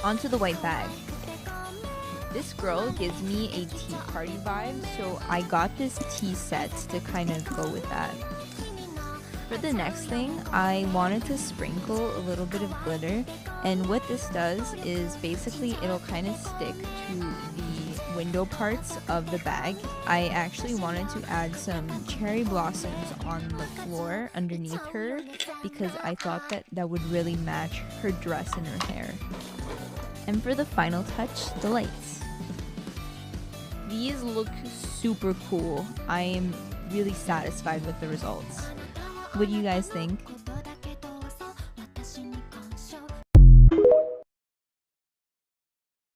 Onto the white bag. This girl gives me a tea party vibe, so I got this tea set to kind of go with that. For the next thing, I wanted to sprinkle a little bit of glitter, and what this does is basically it'll kind of stick to the window parts of the bag. I actually wanted to add some cherry blossoms on the floor underneath her because I thought that that would really match her dress and her hair. And for the final touch, the lights. These look super cool. I am really satisfied with the results. What do you guys think?